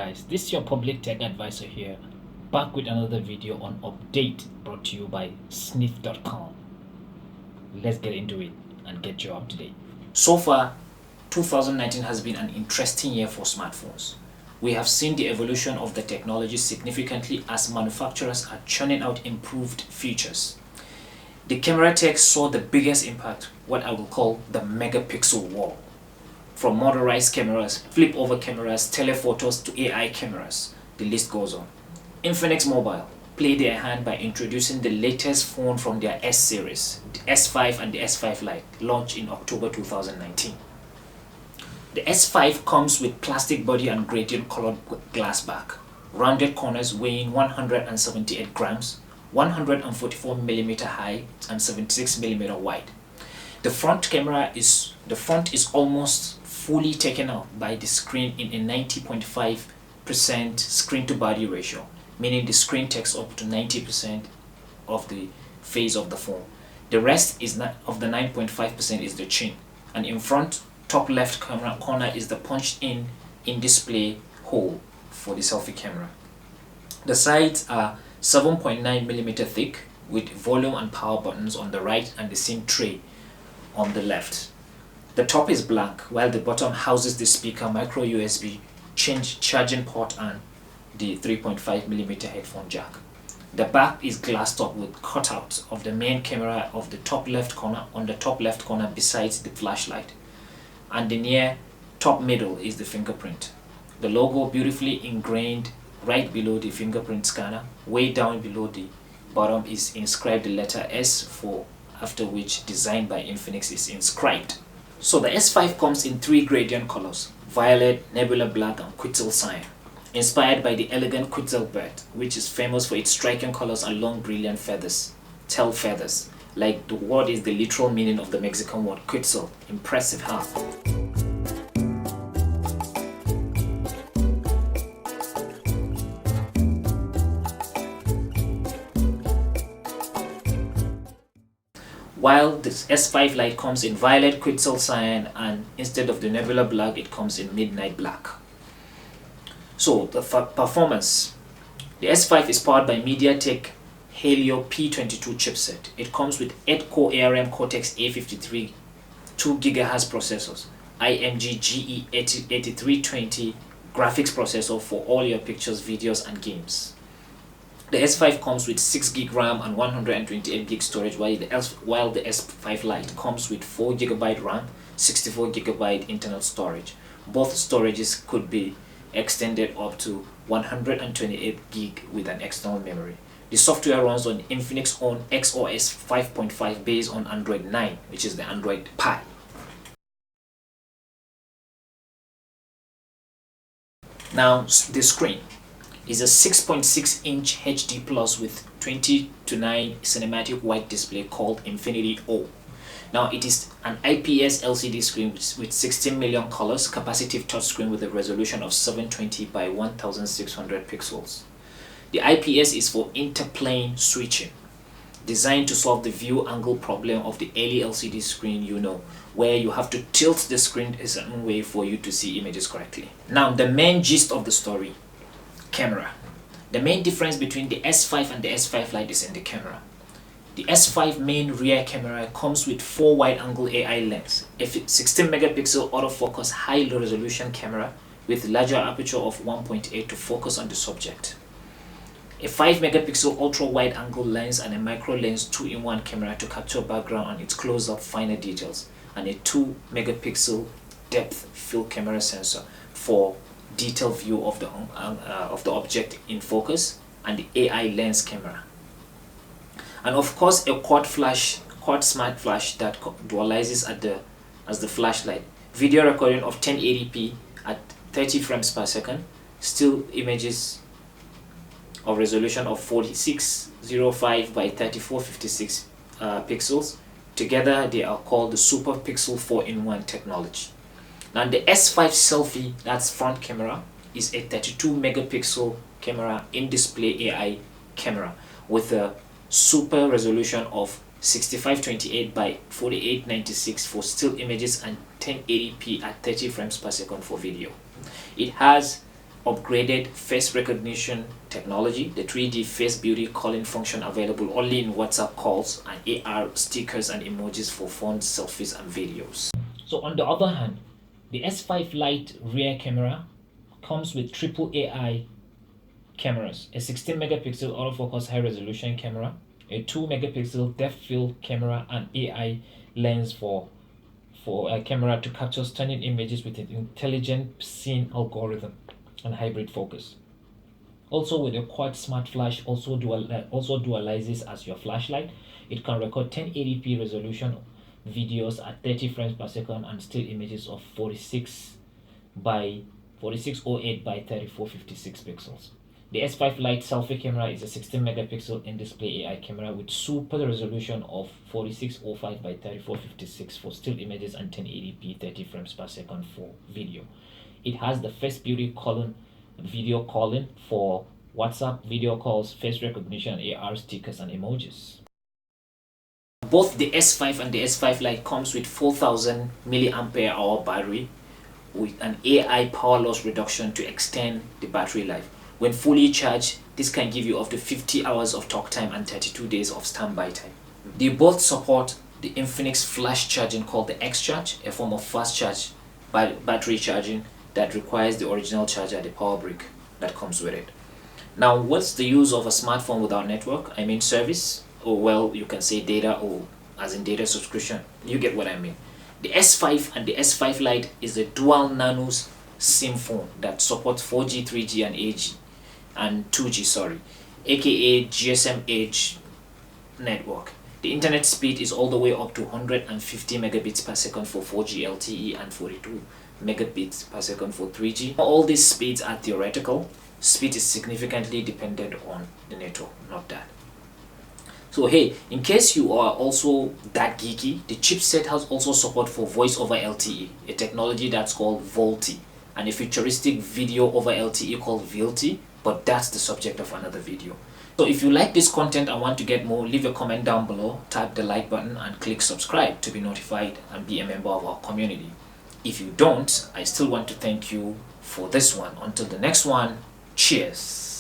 guys, this is your public tech advisor here, back with another video on update brought to you by sniff.com. Let's get into it and get you up to date. So far, 2019 has been an interesting year for smartphones. We have seen the evolution of the technology significantly as manufacturers are churning out improved features. The camera tech saw the biggest impact, what I will call the megapixel war. From motorized cameras, flip-over cameras, telephotos to AI cameras, the list goes on. Infinix Mobile played their hand by introducing the latest phone from their S series, the S5 and the S5 Lite, launched in October 2019. The S5 comes with plastic body and gradient colored glass back, rounded corners weighing 178 grams, 144mm high and 76mm wide. The front is almost fully taken out by the screen in a 90.5% screen to body ratio, meaning the screen takes up to 90% of the face of the phone. The rest of the 9.5% is the chin, and in front top left corner is the punched in display hole for the selfie camera. The sides are 7.9mm thick with volume and power buttons on the right and the SIM tray on the left. The top is blank while the bottom houses the speaker, micro USB charging port and the 3.5mm headphone jack. The back is glass top with cutouts of the main camera of the top left corner besides the flashlight, and the near top middle is the fingerprint. The logo beautifully ingrained right below the fingerprint scanner. Way down below the bottom is inscribed the letter S, for after which design by Infinix is inscribed. So the S5 comes in three gradient colors: violet, nebula black and quetzal cyan, inspired by the elegant quetzal bird, which is famous for its striking colors and long brilliant feathers, tail feathers. Like the word is the literal meaning of the Mexican word quetzal. Impressive, huh? While this S5 Lite comes in violet, quetzal cyan, and instead of the nebula black, it comes in midnight black. So the performance. The S5 is powered by MediaTek Helio P22 chipset. It comes with 8-core ARM Cortex A53 2GHz processors, IMG GE8320 graphics processor for all your pictures, videos and games. The S5 comes with 6GB RAM and 128GB storage, while the S5 Lite comes with 4GB RAM, 64GB internal storage. Both storages could be extended up to 128GB with an external memory. The software runs on Infinix own XOS 5.5 based on Android 9, which is the Android Pie. Now the screen is a 6.6-inch HD Plus with 20:9 cinematic white display called Infinity O. Now it is an IPS LCD screen with 16 million colors, capacitive touchscreen with a resolution of 720 by 1600 pixels. The IPS is for interplane switching, designed to solve the view angle problem of the early LCD screen, where you have to tilt the screen a certain way for you to see images correctly. Now the main gist of the story: camera. The main difference between the S5 and the S5 Lite is in the camera. The S5 main rear camera comes with 4 wide-angle AI lens, a 16-megapixel autofocus high-resolution camera with larger aperture of 1.8 to focus on the subject, a 5-megapixel ultra-wide-angle lens and a micro lens 2-in-1 camera to capture background and its close-up finer details, and a 2-megapixel depth field camera sensor for detailed view of the object in focus, and the AI lens camera, and of course a quad smart flash that dualizes as the flashlight. Video recording of 1080p at 30 frames per second, still images of resolution of 4605 by 3456 pixels. Together they are called the Super Pixel 4-in-1 technology. Now the S5 selfie, that's front camera, is a 32-megapixel camera in-display AI camera with a super resolution of 6528 by 4896 for still images and 1080p at 30 frames per second for video. It has upgraded face recognition technology, the 3D face beauty calling function available only in WhatsApp calls, and AR stickers and emojis for phones, selfies, and videos. So on the other hand, the S5 Lite rear camera comes with triple AI cameras, a 16 megapixel autofocus high resolution camera, a 2 megapixel depth field camera, and AI lens for a camera to capture stunning images with an intelligent scene algorithm and hybrid focus. Also with a quad smart flash, also dualizes as your flashlight. It can record 1080p resolution videos at 30 frames per second and still images of 4608 by 3456 pixels. The S5 Lite selfie camera is a 16 megapixel in-display AI camera with super resolution of 4605 by 3456 for still images and 1080p 30 frames per second for video. It has the face beauty video calling for WhatsApp video calls, face recognition, AR stickers, and emojis. Both the S5 and the S5 Lite comes with 4000 milliampere hour battery with an AI power loss reduction to extend the battery life. When fully charged, this can give you up to 50 hours of talk time and 32 days of standby time. They both support the Infinix flash charging called the X-Charge, a form of fast charge battery charging that requires the original charger, the power brick that comes with it. Now, what's the use of a smartphone without network? I mean service, or well, you can say data, or as in data subscription. You get what I mean. The S5 and the S5 Lite is a dual nano SIM phone that supports 4G, 3G, and 2G, aka GSM Edge network. The internet speed is all the way up to 150 megabits per second for 4G LTE and 42 megabits per second for 3G. All these speeds are theoretical. Speed is significantly dependent on the network, not that. So hey, in case you are also that geeky, the chipset has also support for voice over LTE, a technology that's called VoLTE, and a futuristic video over LTE called VLTE, but that's the subject of another video. So if you like this content and want to get more, leave a comment down below, tap the like button and click subscribe to be notified and be a member of our community. If you don't, I still want to thank you for this one. Until the next one, cheers.